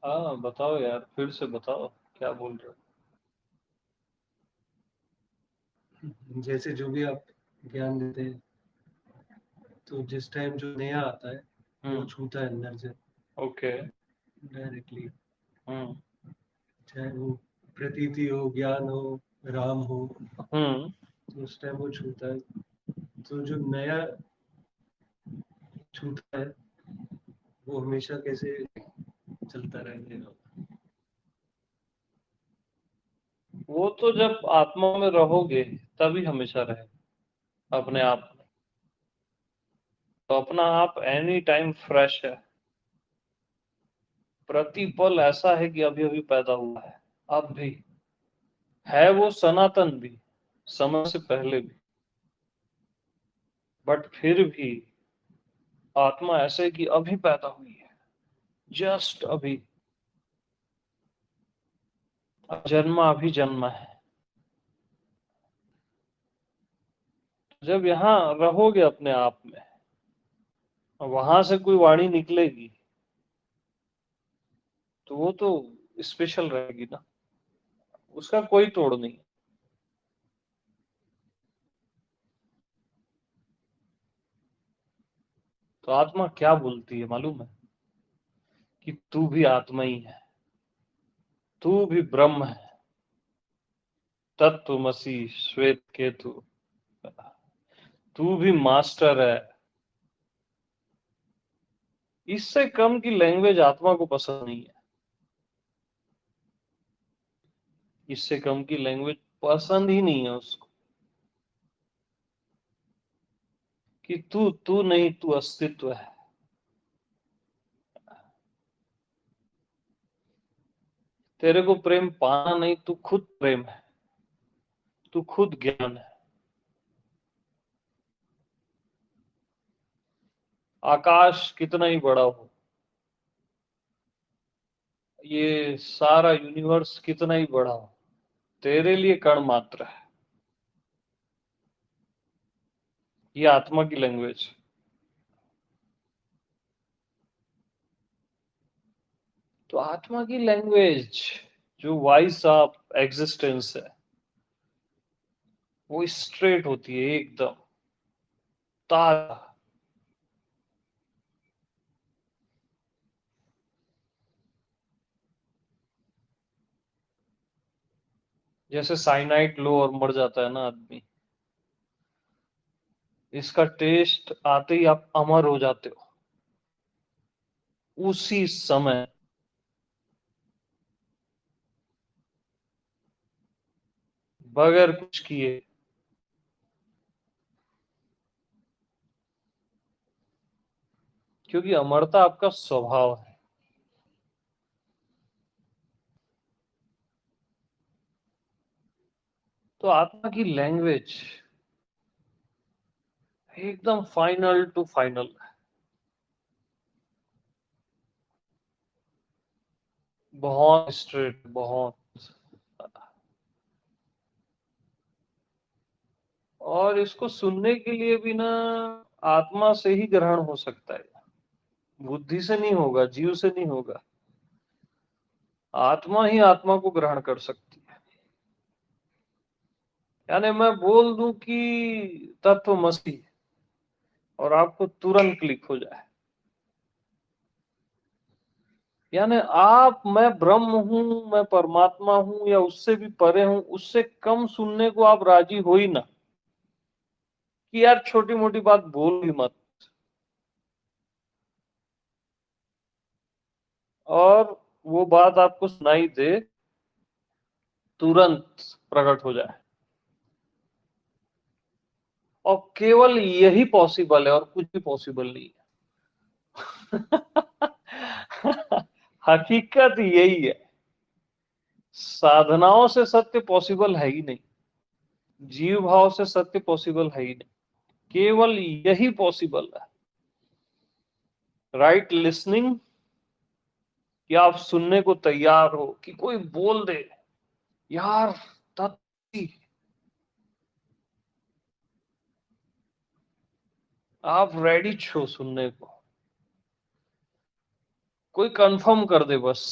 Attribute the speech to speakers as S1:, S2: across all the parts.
S1: हाँ बताओ यार, फिर से बताओ, क्या बोल रहे
S2: जैसे जो भी आप ज्ञान देते हैं, तो जिस टाइम जो नया आता है
S1: हो?
S2: वो छूता है अंदर से
S1: ओके।
S2: डायरेक्टली।
S1: हम्म।
S2: चाहे वो प्रतीति हो, ज्ञान हो, राम हो,
S1: हम्म।
S2: तो उस टाइम वो छूता है। तो जो नया छूता है वो हमेशा कैसे चलता रहेगा?
S1: वो तो जब आत्मा में रहोगे तभी हमेशा रहे अपने आप में। तो अपना आप एनी टाइम फ्रेश है, प्रतिपल ऐसा है कि अभी अभी पैदा हुआ है। अब भी है वो सनातन भी, समय से पहले भी, बट फिर भी आत्मा ऐसे कि अभी पैदा हुई है, जस्ट अभी, जन्मा अभी जन्मा है। जब यहाँ रहोगे अपने आप में, वहां से कोई वाणी निकलेगी तो वो तो स्पेशल रहेगी ना, उसका कोई तोड़ नहीं। तो आत्मा क्या बोलती है मालूम है? कि तू भी आत्मा ही है, तू भी ब्रह्म है, तत्वमसि श्वेत केतु, तू भी मास्टर है। इससे कम की लैंग्वेज आत्मा को पसंद नहीं है। इससे कम की लैंग्वेज पसंद ही नहीं है उसको। कि तू तू नहीं, तू अस्तित्व है। तेरे को प्रेम पाना नहीं, तू खुद प्रेम है, तू खुद ज्ञान है। आकाश कितना ही बड़ा हो, ये सारा यूनिवर्स कितना ही बड़ा हो, तेरे लिए कण मात्र है। ये आत्मा की लैंग्वेज। तो आत्मा की लैंग्वेज, जो वॉइस ऑफ एग्जिस्टेंस है, वो स्ट्रेट होती है एकदम ताजा। जैसे साइनाइड लो और मर जाता है ना आदमी, इसका टेस्ट आते ही आप अमर हो जाते हो उसी समय। बगैर कुछ किए। क्योंकि अमरता आपका स्वभाव है। तो आत्मा की लैंग्वेज एकदम फाइनल टू फाइनल है, बहुत स्ट्रेट, बहुत। और इसको सुनने के लिए भी ना आत्मा से ही ग्रहण हो सकता है, बुद्धि से नहीं होगा, जीव से नहीं होगा। आत्मा ही आत्मा को ग्रहण कर सकती है। यानी मैं बोल दूं कि तत्वमसि, और आपको तुरंत क्लिक हो जाए। यानी आप, मैं ब्रह्म हूं, मैं परमात्मा हूं, या उससे भी परे हूं, उससे कम सुनने को आप राजी हो ही ना। कि यार छोटी मोटी बात बोल ही मत। और वो बात आपको सुनाई दे, तुरंत प्रकट हो जाए। और केवल यही पॉसिबल है, और कुछ भी पॉसिबल नहीं है। हकीकत यही है। साधनाओं से सत्य पॉसिबल है ही नहीं, जीव भाव से सत्य पॉसिबल है ही नहीं। केवल यही पॉसिबल है, राइट लिसनिंग। कि आप सुनने को तैयार हो, कि कोई बोल दे यार तत्ती, आप रेडी छो सुनने को। कोई कंफर्म कर दे बस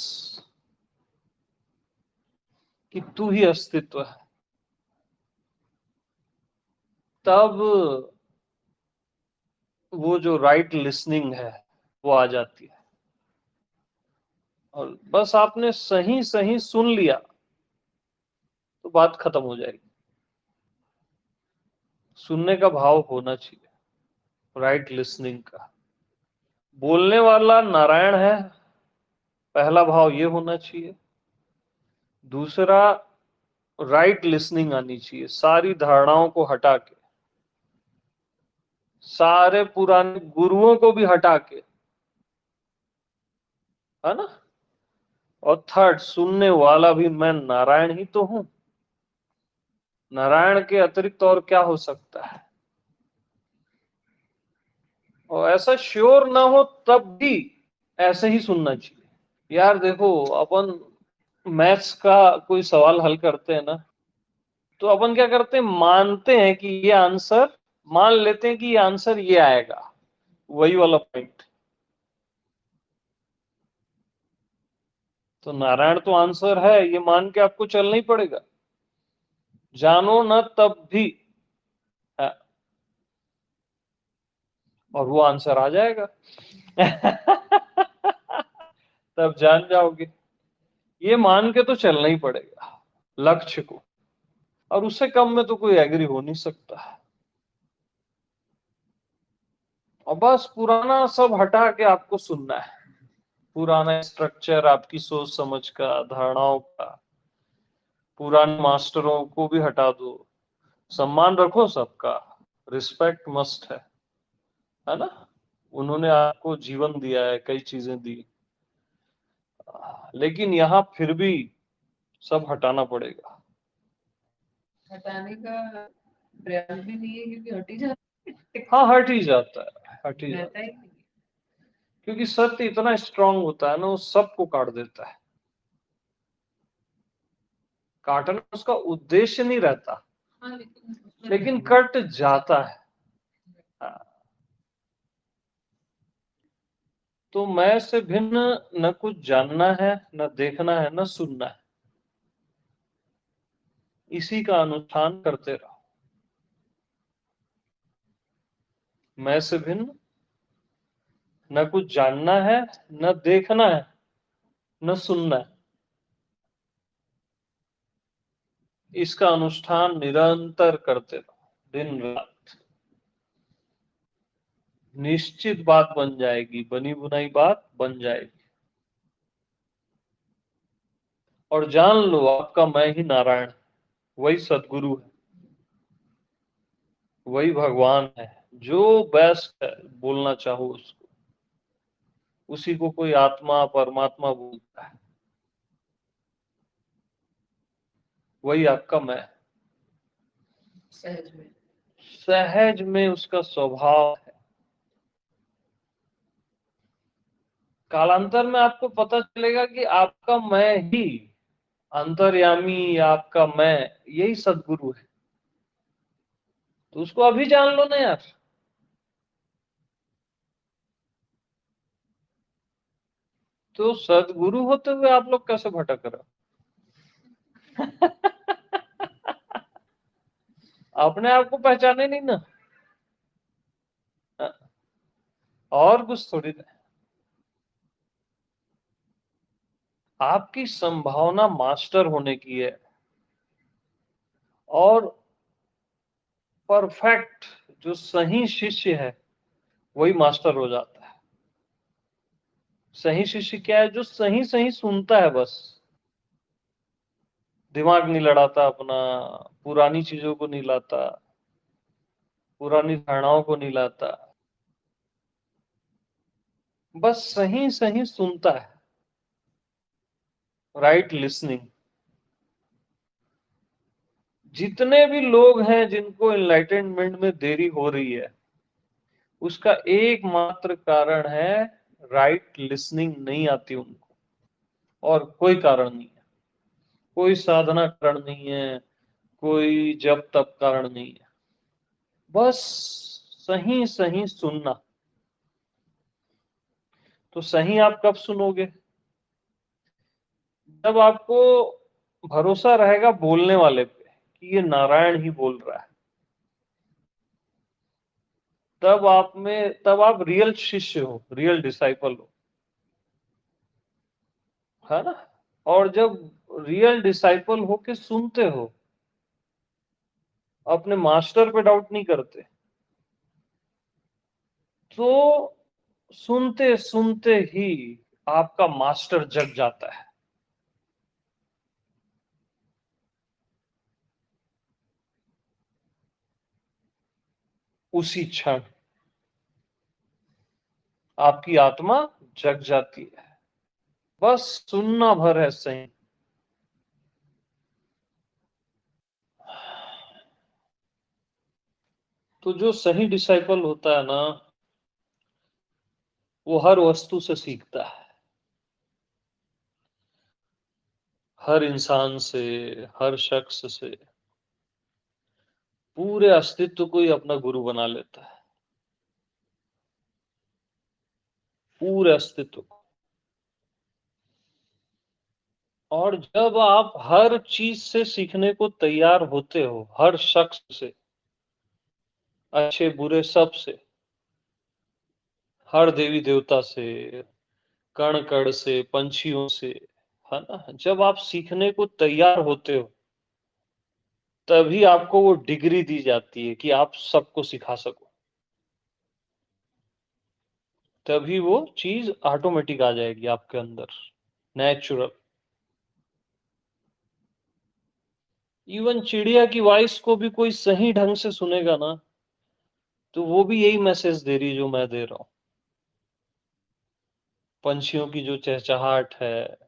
S1: कि तू ही अस्तित्व है, तब वो जो राइट लिसनिंग है वो आ जाती है। और बस आपने सही सही सुन लिया तो बात खत्म हो जाएगी। सुनने का भाव होना चाहिए, राइट लिसनिंग का। बोलने वाला नारायण है, पहला भाव ये होना चाहिए। दूसरा, राइट लिसनिंग आनी चाहिए, सारी धारणाओं को हटा के, सारे पुराने गुरुओं को भी हटा के, है ना। और थर्ड, सुनने वाला भी मैं नारायण ही तो हूं। नारायण के अतिरिक्त और क्या हो सकता है। और ऐसा श्योर ना हो तब भी ऐसे ही सुनना चाहिए। यार देखो, अपन मैथ्स का कोई सवाल हल करते हैं ना, तो अपन क्या करते हैं, मानते हैं कि ये आंसर, मान लेते हैं कि ये आंसर ये आएगा, वही वाला पॉइंट। तो नारायण तो आंसर है, ये मान के आपको चलना ही पड़ेगा, जानो न तब भी है, और वो आंसर आ जाएगा। तब जान जाओगे। ये मान के तो चलना ही पड़ेगा लक्ष्य को, और उससे कम में तो कोई एग्री हो नहीं सकता। और बस पुराना सब हटा के आपको सुनना है, पुराना स्ट्रक्चर, आपकी सोच समझ का, धारणाओं का, पुराने मास्टरों को भी हटा दो। सम्मान रखो सबका, रिस्पेक्ट मस्ट है ना। उन्होंने आपको जीवन दिया है, कई चीजें दी, लेकिन यहाँ फिर भी सब हटाना पड़ेगा।
S3: हटाने का प्रयास भी नहीं है, क्योंकि हट ही जाता है।
S1: हाँ, हट ही जाता है, हट ही
S3: रहता
S1: जाता है,
S3: ही नहीं है।
S1: क्योंकि सत्य इतना स्ट्रांग होता है ना, वो सबको काट देता है। काटना उसका उद्देश्य नहीं रहता,
S3: हाँ,
S1: लेकिन कट जाता है। हाँ। तो मैं से भिन्न न कुछ जानना है, न देखना है, न सुनना है। इसी का अनुष्ठान करते रहो। मैं से भिन्न न कुछ जानना है, न देखना है, न सुनना है। इसका अनुष्ठान निरंतर करते रहो, दिन रात। निश्चित बात बन जाएगी, बनी बुनाई बात बन जाएगी। और जान लो आपका मैं ही नारायण, वही सदगुरु है, वही भगवान है। जो बेस्ट है, बोलना चाहो उसको, उसी को कोई आत्मा परमात्मा बोलता है। वही आपका मैं,
S3: सहज में।
S1: सहज में उसका स्वभाव है। कालांतर में आपको पता चलेगा कि आपका मैं ही अंतर्यामी, आपका मैं यही सदगुरु है। तो उसको अभी जान लो ना यार। तो सदगुरु होते हुए आप लोग कैसे भटक रहे हो? अपने आप को पहचाने नहीं ना, और कुछ थोड़ी ना। आपकी संभावना मास्टर होने की है, और परफेक्ट जो सही शिष्य है वही मास्टर हो जाता है। सही शिष्य क्या है? जो सही सही सुनता है, बस दिमाग नहीं लड़ाता अपना, पुरानी चीजों को नहीं लाता, पुरानी धारणाओं को नहीं लाता, बस सही सही सुनता है, राइट लिसनिंग। जितने भी लोग हैं जिनको एनलाइटनमेंट में देरी हो रही है, उसका एकमात्र कारण है राइट लिसनिंग नहीं आती उनको, और कोई कारण नहीं है। कोई साधना कारण नहीं है, कोई जब तब कारण नहीं है, बस सही सही सुनना। तो सही आप कब सुनोगे? जब आपको भरोसा रहेगा बोलने वाले पे कि ये नारायण ही बोल रहा है, तब आप रियल शिष्य हो, रियल डिसाइपल हो, है ना? और जब रियल डिसाइपल हो के सुनते हो, अपने मास्टर पे डाउट नहीं करते, तो सुनते सुनते ही आपका मास्टर जग जाता है। उसी क्षण आपकी आत्मा जग जाती है। बस सुनना भर है सही। तो जो सही डिसाइपल होता है ना, वो हर वस्तु से सीखता है, हर इंसान से, हर शख्स से, पूरे अस्तित्व को ही अपना गुरु बना लेता है, पूरे अस्तित्व को। और जब आप हर चीज से सीखने को तैयार होते हो, हर शख्स से, अच्छे बुरे सब से, हर देवी देवता से, कण कण से, पंछियों से, है ना? जब आप सीखने को तैयार होते हो, तभी आपको वो डिग्री दी जाती है कि आप सबको सिखा सको। तभी वो चीज ऑटोमेटिक आ जाएगी आपके अंदर, नेचुरल। इवन चिड़िया की वॉइस को भी कोई सही ढंग से सुनेगा ना, तो वो भी यही मैसेज दे रही जो मैं दे रहा हूं। पंछियों की जो चहचहाट है,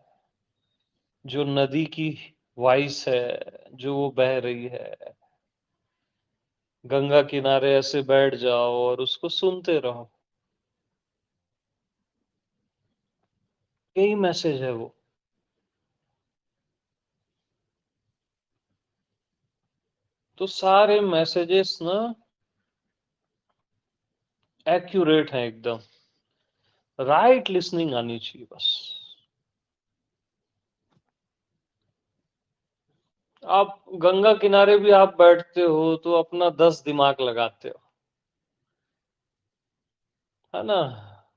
S1: जो नदी की वॉइस है, जो वो बह रही है, गंगा किनारे ऐसे बैठ जाओ और उसको सुनते रहो, यही मैसेज है वो। तो सारे मैसेजेस ना एक्यूरेट हैं एकदम, राइट लिसनिंग आनी चाहिए बस। आप गंगा किनारे भी आप बैठते हो तो अपना 10 दिमाग लगाते हो, है ना?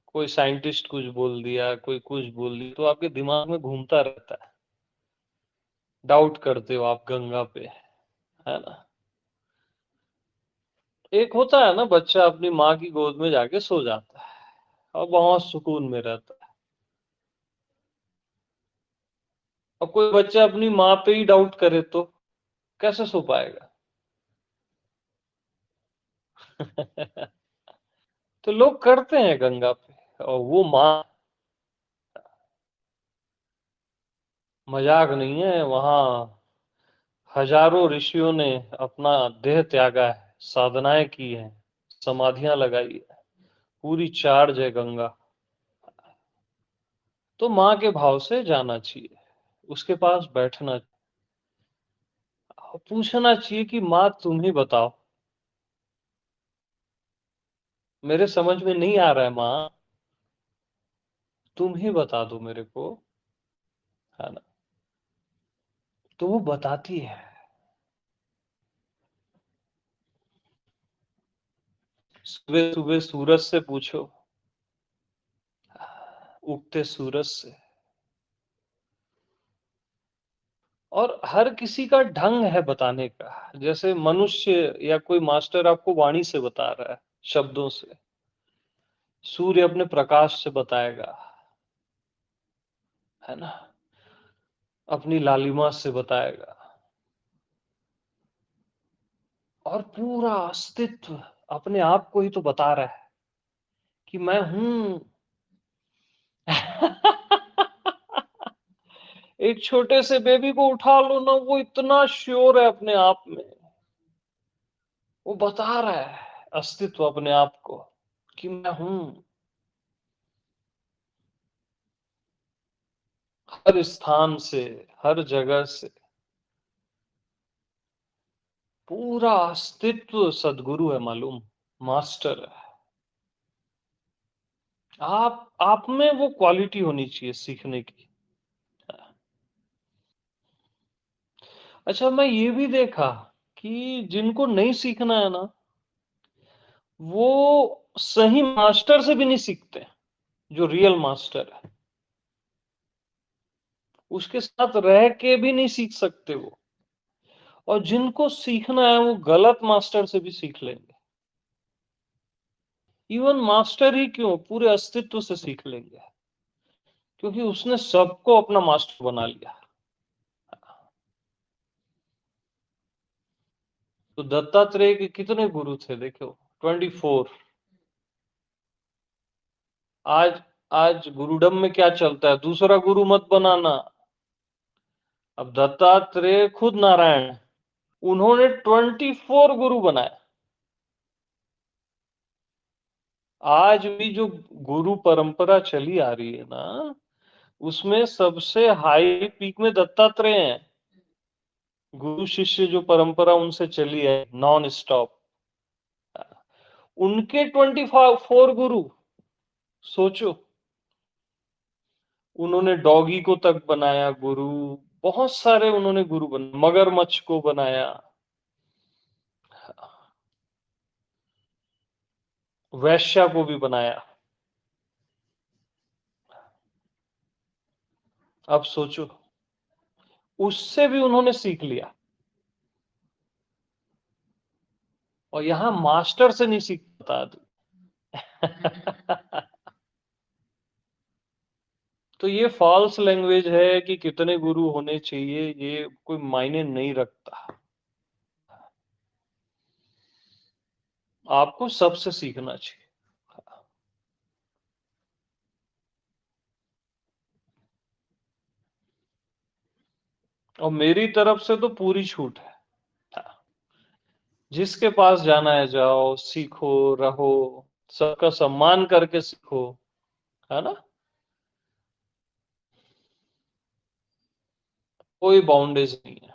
S1: कोई साइंटिस्ट कुछ बोल दिया, कोई कुछ बोल दिया, तो आपके दिमाग में घूमता रहता है, डाउट करते हो आप गंगा पे, है ना? एक होता है ना, बच्चा अपनी माँ की गोद में जाके सो जाता है और बहुत सुकून में रहता है। और कोई बच्चा अपनी माँ पे ही डाउट करे तो कैसे सो पाएगा? तो लोग करते हैं गंगा पे, और वो माँ, मजाक नहीं है, वहां हजारों ऋषियों ने अपना देह त्यागा है, साधनाएं की हैं, समाधियां लगाई है, पूरी चार्ज है गंगा। तो माँ के भाव से जाना चाहिए, उसके पास बैठना, पूछना चाहिए कि माँ तुम ही बताओ, मेरे समझ में नहीं आ रहा है माँ, तुम ही बता दो मेरे को, है ना? तो वो बताती है। सुबह सुबह सूरज से पूछो, उगते सूरज से। और हर किसी का ढंग है बताने का, जैसे मनुष्य या कोई मास्टर आपको वाणी से बता रहा है, शब्दों से, सूर्य अपने प्रकाश से बताएगा, है ना? अपनी लालिमा से बताएगा, और पूरा अस्तित्व अपने आप को ही तो बता रहा है कि मैं हूं। एक छोटे से बेबी को उठा लो ना, वो इतना श्योर है अपने आप में, वो बता रहा है अस्तित्व अपने आप को कि मैं हूं। हर स्थान से, हर जगह से, पूरा अस्तित्व सदगुरु है, मालूम, मास्टर है। आप में वो क्वालिटी होनी चाहिए सीखने की। अच्छा, मैं ये भी देखा कि जिनको नहीं सीखना है ना, वो सही मास्टर से भी नहीं सीखते, जो रियल मास्टर है उसके साथ रह के भी नहीं सीख सकते वो। और जिनको सीखना है वो गलत मास्टर से भी सीख लेंगे। इवन मास्टर ही क्यों, पूरे अस्तित्व से सीख लेंगे, क्योंकि उसने सबको अपना मास्टर बना लिया। तो दत्तात्रेय के कितने गुरु थे देखो, 24। आज आज गुरुडम में क्या चलता है, दूसरा गुरु मत बनाना। अब दत्तात्रेय खुद नारायण है, उन्होंने 24 गुरु बनाए। आज भी जो गुरु परंपरा चली आ रही है ना, उसमें सबसे हाई पीक में दत्तात्रेय हैं। गुरु शिष्य जो परंपरा उनसे चली है नॉन स्टॉप, उनके 24 गुरु। सोचो, उन्होंने डॉगी को तक बनाया गुरु, बहुत सारे उन्होंने गुरु बनाए, मगरमच्छ को बनाया, वैश्या को भी बनाया। अब सोचो, उससे भी उन्होंने सीख लिया। और यहां मास्टर से नहीं सीख पाता आदमी। तो ये फॉल्स लैंग्वेज है कि कितने गुरु होने चाहिए, ये कोई मायने नहीं रखता। आपको सबसे सीखना चाहिए। और मेरी तरफ से तो पूरी छूट है। जिसके पास जाना है जाओ, सीखो, रहो, सबका सम्मान करके सीखो, है ना। कोई बाउंडेज नहीं है।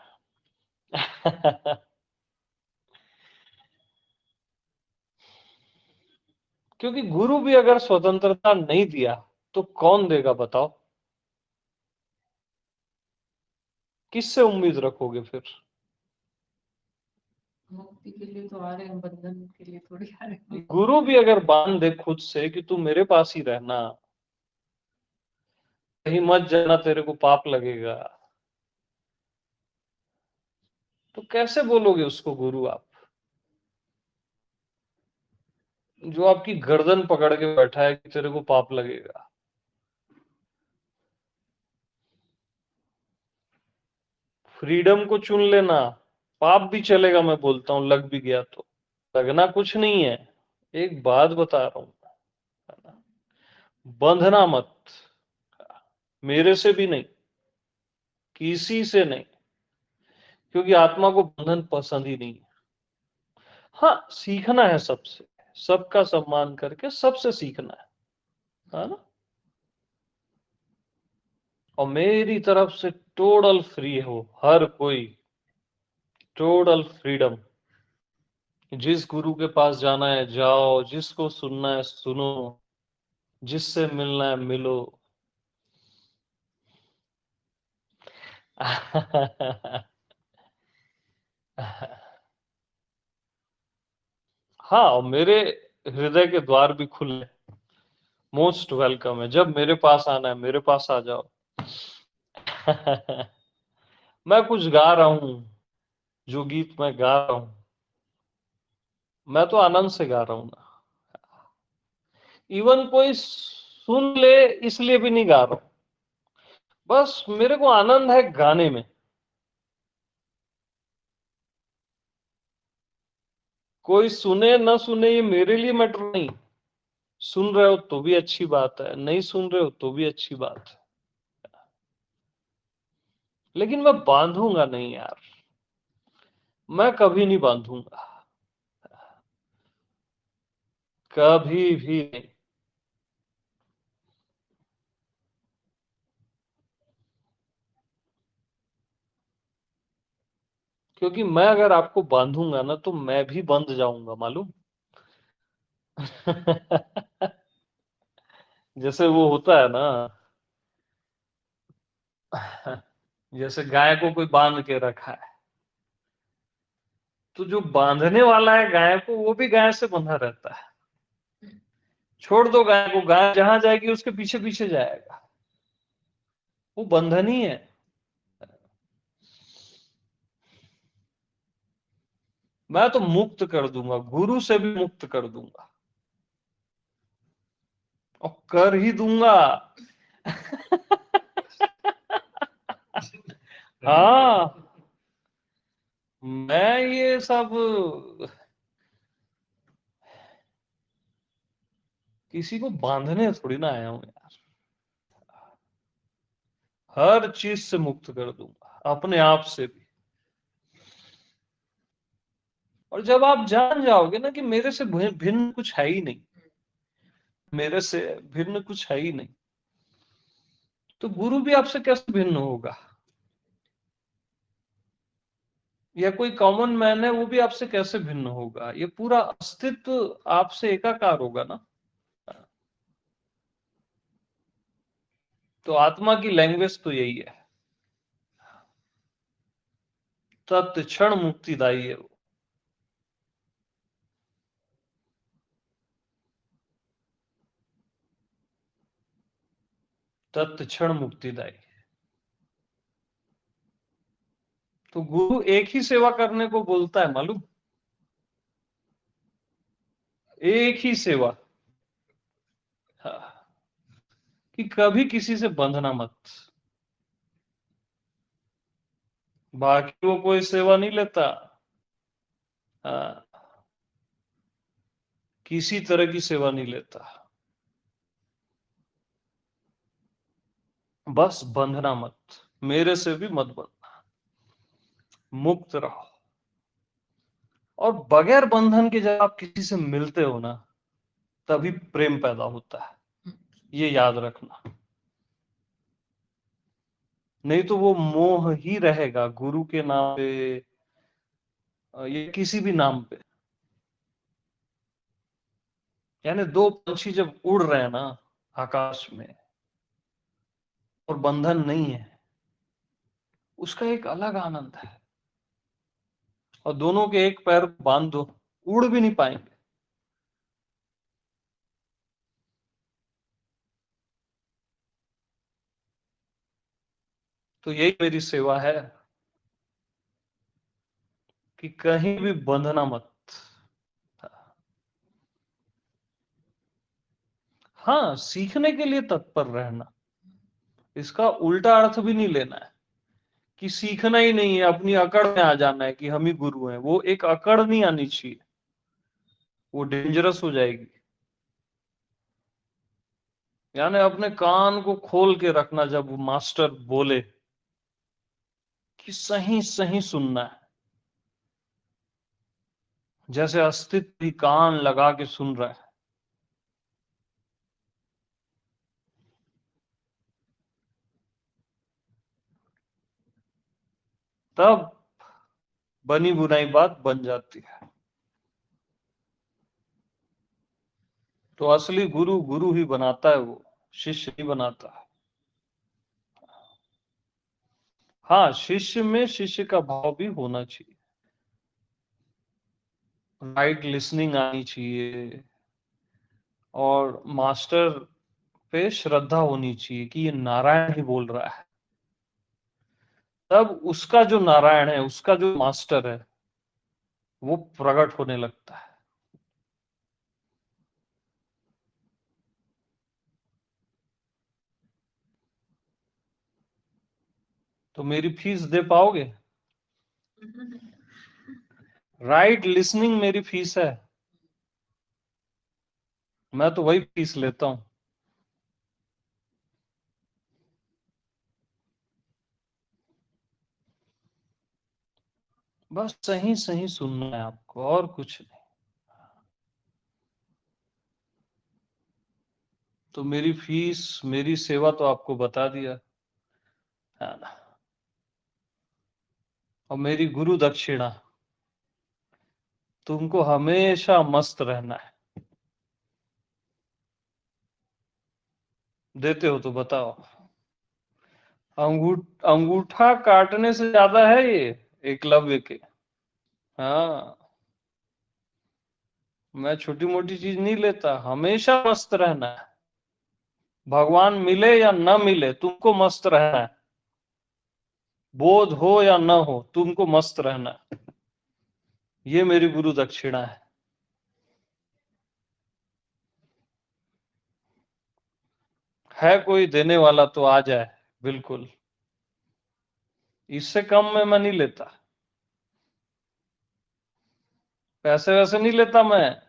S1: क्योंकि गुरु भी अगर स्वतंत्रता नहीं दिया तो कौन देगा बताओ। किससे उम्मीद रखोगे फिर।
S3: मुक्ति के लिए तो आ रहे हैं, बंधन के लिए थोड़ी आ रहे हैं।
S1: गुरु भी अगर बांध दे खुद से कि तू मेरे पास ही रहना, कहीं मत जाना, तेरे को पाप लगेगा, तो कैसे बोलोगे उसको गुरु आप, जो आपकी गर्दन पकड़ के बैठा है कि तेरे को पाप लगेगा। फ्रीडम को चुन लेना, पाप भी चलेगा, मैं बोलता हूं, लग भी गया तो। लगना कुछ नहीं है, एक बात बता रहा हूं, बंधना मत, मेरे से भी नहीं, किसी से नहीं, क्योंकि आत्मा को बंधन पसंद ही नहीं है। हाँ, सीखना है सबसे, सबका सम्मान करके सबसे सीखना है ना। और मेरी तरफ से टोटल फ्री हो हर कोई, टोटल फ्रीडम। जिस गुरु के पास जाना है जाओ, जिसको सुनना है सुनो, जिससे मिलना है मिलो। हाँ, और मेरे हृदय के द्वार भी खुले, मोस्ट वेलकम है। जब मेरे पास आना है मेरे पास आ जाओ। मैं कुछ गा रहा हूं, जो गीत मैं गा रहा हूं, मैं तो आनंद से गा रहा हूं ना। इवन कोई सुन ले इसलिए भी नहीं गा रहा हूं, बस मेरे को आनंद है गाने में। कोई सुने ना सुने ये मेरे लिए मैटर नहीं। सुन रहे हो तो भी अच्छी बात है, नहीं सुन रहे हो तो भी अच्छी बात है, लेकिन मैं बांधूंगा नहीं यार, मैं कभी नहीं बांधूंगा, कभी भी नहीं। क्योंकि मैं अगर आपको बांधूंगा ना तो मैं भी बंध जाऊंगा, मालूम। जैसे वो होता है ना, जैसे गाय को कोई बांध के रखा है, तो जो बांधने वाला है गाय को, वो भी गाय से बंधा रहता है। छोड़ दो गाय को, गाय जहां जाएगी उसके पीछे पीछे जाएगा, वो बंधन ही है। मैं तो मुक्त कर दूंगा, गुरु से भी मुक्त कर दूंगा, और कर ही दूंगा। हाँ, मैं ये सब किसी को बांधने थोड़ी ना आया हूं यार, हर चीज से मुक्त कर दूंगा, अपने आप से भी। और जब आप जान जाओगे ना कि मेरे से भिन्न कुछ है ही नहीं, मेरे से भिन्न कुछ है ही नहीं, तो गुरु भी आपसे कैसे भिन्न होगा, या कोई कॉमन मैन है वो भी आपसे कैसे भिन्न होगा, ये पूरा अस्तित्व आपसे एकाकार होगा ना। तो आत्मा की लैंग्वेज तो यही है, तत्क्षण मुक्तिदायी है वो। तत्क्षण मुक्तिदायी। तो गुरु एक ही सेवा करने को बोलता है, मालूम, एक ही सेवा। हाँ, कि कभी किसी से बंधना मत। बाकी वो कोई सेवा नहीं लेता। हाँ, किसी तरह की सेवा नहीं लेता, बस बंधना मत, मेरे से भी मत बंधना, मुक्त रहो। और बगैर बंधन के जब आप किसी से मिलते हो ना, तभी प्रेम पैदा होता है, ये याद रखना। नहीं तो वो मोह ही रहेगा, गुरु के नाम पे या किसी भी नाम पे। यानी दो पंछी जब उड़ रहे हैं ना आकाश में, और बंधन नहीं है, उसका एक अलग आनंद है। और दोनों के एक पैर बांध दो, उड़ भी नहीं पाएंगे। तो यही मेरी सेवा है, कि कहीं भी बंधना मत। हाँ, सीखने के लिए तत्पर रहना, इसका उल्टा अर्थ भी नहीं लेना है कि सीखना ही नहीं है, अपनी अकड़ में आ जाना है कि हम ही गुरु हैं। वो एक अकड़ नहीं आनी चाहिए, वो डेंजरस हो जाएगी। यानी अपने कान को खोल के रखना, जब वो मास्टर बोले कि सही सही सुनना है, जैसे अस्तित्व भी कान लगा के सुन रहा है। तब बनी बुनाई बात बन जाती है। तो असली गुरु गुरु ही बनाता है, वो शिष्य नहीं बनाता है। हाँ, शिष्य में शिष्य का भाव भी होना चाहिए, राइट लिसनिंग आनी चाहिए, और मास्टर पे श्रद्धा होनी चाहिए कि ये नारायण ही बोल रहा है। तब उसका जो नारायण है, उसका जो मास्टर है, वो प्रकट होने लगता है। तो मेरी फीस दे पाओगे? राइट लिसनिंग मेरी फीस है, मैं तो वही फीस लेता हूं। बस सही सही सुनना है आपको, और कुछ नहीं। तो मेरी फीस, मेरी सेवा तो आपको बता दिया है ना। और मेरी गुरु दक्षिणा, तुमको हमेशा मस्त रहना है। देते हो तो बताओ। अंगूठा काटने से ज्यादा है ये एकलव्य के। हाँ, मैं छोटी मोटी चीज नहीं लेता, हमेशा मस्त रहना है। भगवान मिले या न मिले, तुमको मस्त रहना है। बोध हो या न हो, तुमको मस्त रहना है। ये मेरी गुरु दक्षिणा है कोई देने वाला तो आ जाए। बिल्कुल, इससे कम में मैं नहीं लेता। पैसे वैसे नहीं लेता मैं,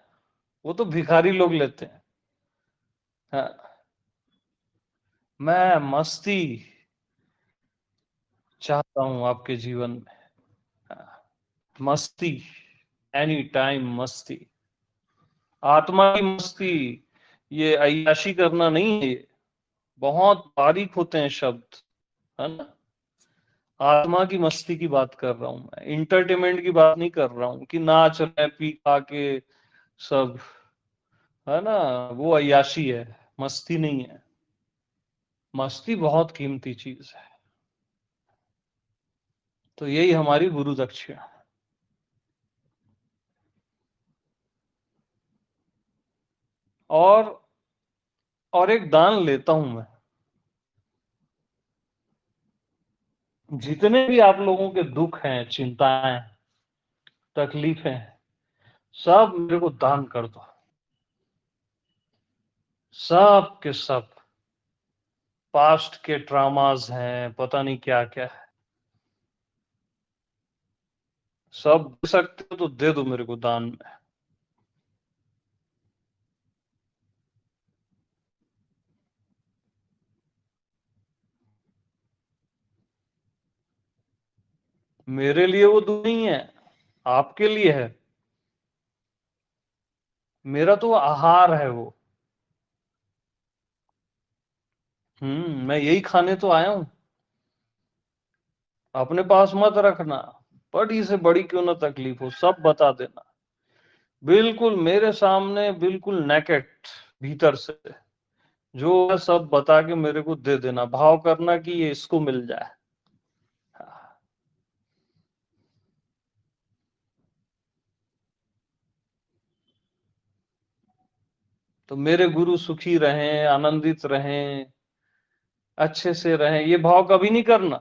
S1: वो तो भिखारी लोग लेते हैं। हाँ, मैं मस्ती चाहता हूं आपके जीवन में। हाँ, मस्ती, एनी टाइम मस्ती, आत्मा की मस्ती। ये अय्याशी करना नहीं है ये। बहुत बारीक होते हैं शब्द, है ना। आत्मा की मस्ती की बात कर रहा हूं मैं, इंटरटेनमेंट की बात नहीं कर रहा हूं कि नाच रहे पी खा के सब, है ना। वो अय्याशी है, मस्ती नहीं है। मस्ती बहुत कीमती चीज है। तो यही हमारी गुरु दक्षिणा। और और एक दान लेता हूं मैं। जितने भी आप लोगों के दुख हैं, चिंताएं, तकलीफें, सब मेरे को दान कर दो। सब के सब पास्ट के ट्रामास हैं, पता नहीं क्या क्या है, सब दे सकते हो तो दे दो मेरे को दान में। मेरे लिए वो दुख नहीं है, आपके लिए है। मेरा तो आहार है वो। मैं यही खाने तो आया हूं। अपने पास मत रखना, बड़ी से बड़ी क्यों ना तकलीफ हो, सब बता देना। बिल्कुल मेरे सामने, बिल्कुल नेकेट, भीतर से जो है सब बता के मेरे को दे देना। भाव करना कि ये इसको मिल जाए। तो मेरे गुरु सुखी रहें, आनंदित रहें, अच्छे से रहें, ये भाव कभी नहीं करना।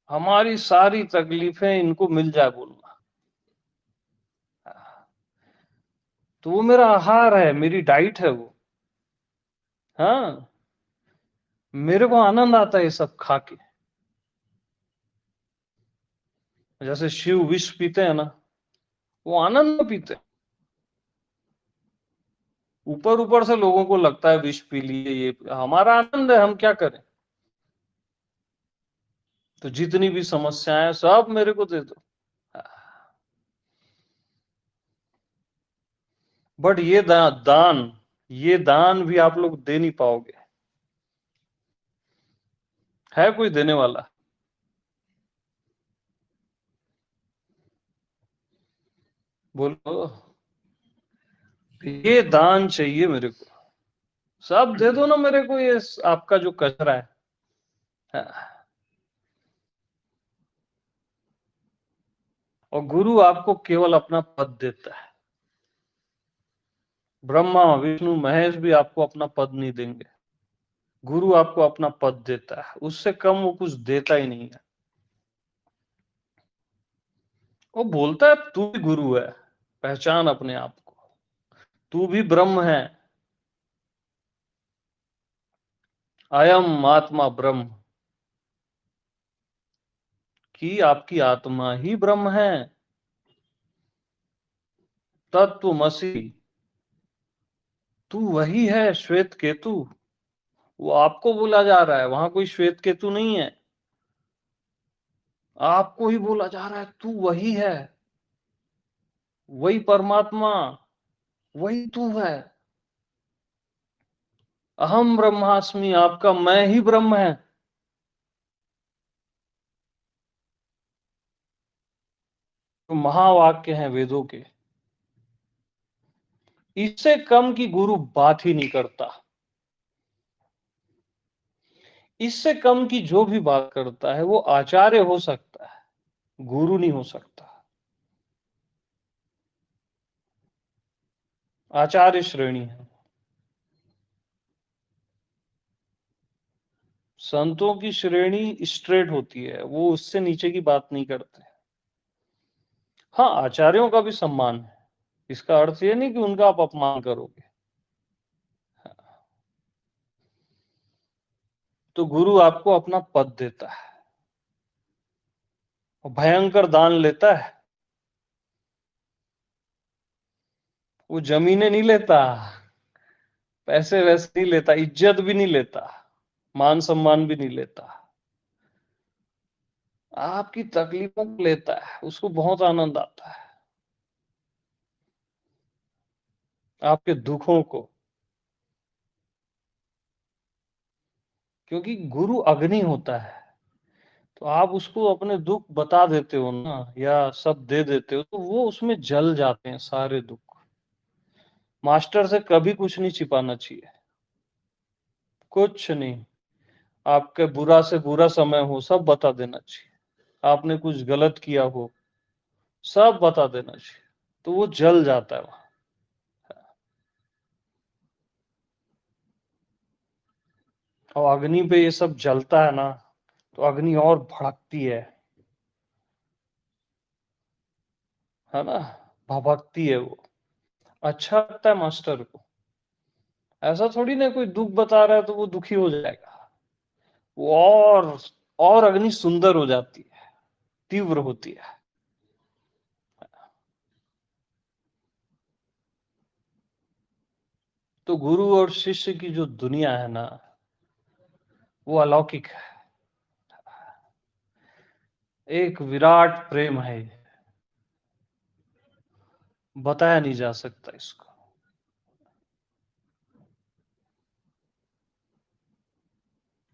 S1: हमारी सारी तकलीफें इनको मिल जाए बोलना। तो वो मेरा आहार है, मेरी डाइट है वो। हाँ, मेरे को आनंद आता है ये सब खा के। जैसे शिव विष पीते हैं ना, वो आनंद में पीते हैं। ऊपर ऊपर से लोगों को लगता है विष पी लिए, ये हमारा आनंद है, हम क्या करें। तो जितनी भी समस्याएं सब मेरे को दे दो। बट ये दान, ये दान भी आप लोग दे नहीं पाओगे। है कोई देने वाला? बोलो। ये दान चाहिए मेरे को, सब दे दो ना मेरे को, ये आपका जो कचरा है। हाँ। और गुरु आपको केवल अपना पद देता है। ब्रह्मा विष्णु महेश भी आपको अपना पद नहीं देंगे। गुरु आपको अपना पद देता है, उससे कम वो कुछ देता ही नहीं है। वो बोलता है तू भी गुरु है, पहचान अपने आप को, तू भी ब्रह्म है। अयम आत्मा ब्रह्म, कि आपकी आत्मा ही ब्रह्म है। तत्वमसि, तू वही है श्वेत केतु। वो आपको बोला जा रहा है, वहां कोई श्वेत केतु नहीं है। आपको ही बोला जा रहा है, तू वही है, वही परमात्मा, वही तू है। अहम ब्रह्मास्मि, आपका मैं ही ब्रह्म है। तो महावाक्य हैं वेदों के। इससे कम की गुरु बात ही नहीं करता। इससे कम की जो भी बात करता है वो आचार्य हो सकता है, गुरु नहीं हो सकता। आचार्य श्रेणी है। संतों की श्रेणी स्ट्रेट होती है, वो उससे नीचे की बात नहीं करते। हाँ, आचार्यों का भी सम्मान है, इसका अर्थ ये नहीं कि उनका आप अपमान करोगे। तो गुरु आपको अपना पद देता है और भयंकर दान लेता है। वो जमीनें नहीं लेता, पैसे वैसे नहीं लेता, इज्जत भी नहीं लेता, मान सम्मान भी नहीं लेता। आपकी तकलीफों को लेता है, उसको बहुत आनंद आता है, आपके दुखों को। क्योंकि गुरु अग्नि होता है, तो आप उसको अपने दुख बता देते हो ना, या सब दे देते हो, तो वो उसमें जल जाते हैं सारे दुख। मास्टर से कभी कुछ नहीं छिपाना चाहिए, कुछ नहीं। आपके बुरा से बुरा समय हो, सब बता देना चाहिए। आपने कुछ गलत किया हो, सब बता देना चाहिए, तो वो जल जाता है वहां। और अग्नि पे ये सब जलता है ना, तो अग्नि और भड़कती है ना, भभकती है वो। अच्छा लगता है मास्टर को। ऐसा थोड़ी ना कोई दुख बता रहा है तो वो दुखी हो जाएगा, वो और अग्नि सुंदर हो जाती है, तीव्र होती है। तो गुरु और शिष्य की जो दुनिया है ना, वो अलौकिक है, एक विराट प्रेम है, बताया नहीं जा सकता इसको।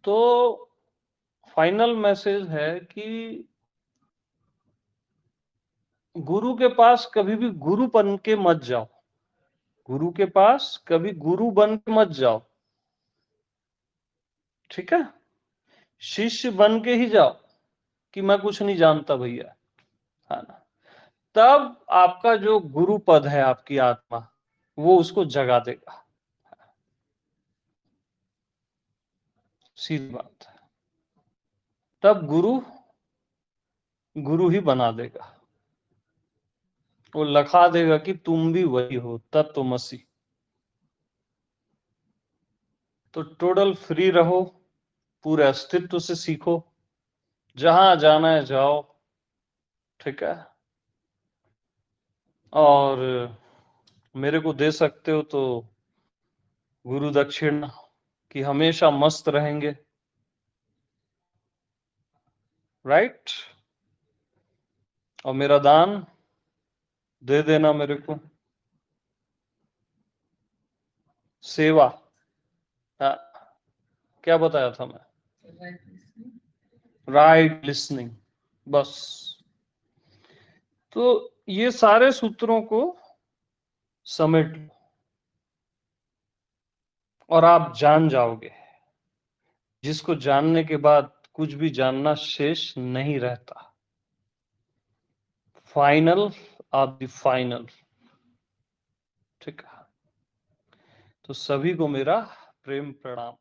S1: तो फाइनल मैसेज है कि गुरु के पास कभी भी गुरु बन के मत जाओ, गुरु के पास कभी गुरु बन के मत जाओ, ठीक है। शिष्य बन के ही जाओ कि मैं कुछ नहीं जानता भैया, है ना। तब आपका जो गुरु पद है, आपकी आत्मा, वो उसको जगा देगा। सीधी बात है। तब गुरु गुरु ही बना देगा, वो लखा देगा कि तुम भी वही हो, तत्वमसि। तो टोटल फ्री रहो, पूरे अस्तित्व से सीखो, जहां जाना है जाओ, ठीक है। और मेरे को दे सकते हो तो गुरु दक्षिणा, कि हमेशा मस्त रहेंगे, राइट। और मेरा दान दे देना मेरे को, सेवा। हाँ, क्या बताया था मैं? राइट लिसनिंग, बस। तो ये सारे सूत्रों को समेट लो और आप जान जाओगे, जिसको जानने के बाद कुछ भी जानना शेष नहीं रहता। फाइनल ऑफ द फाइनल, ठीक है। तो सभी को मेरा प्रेम प्रणाम।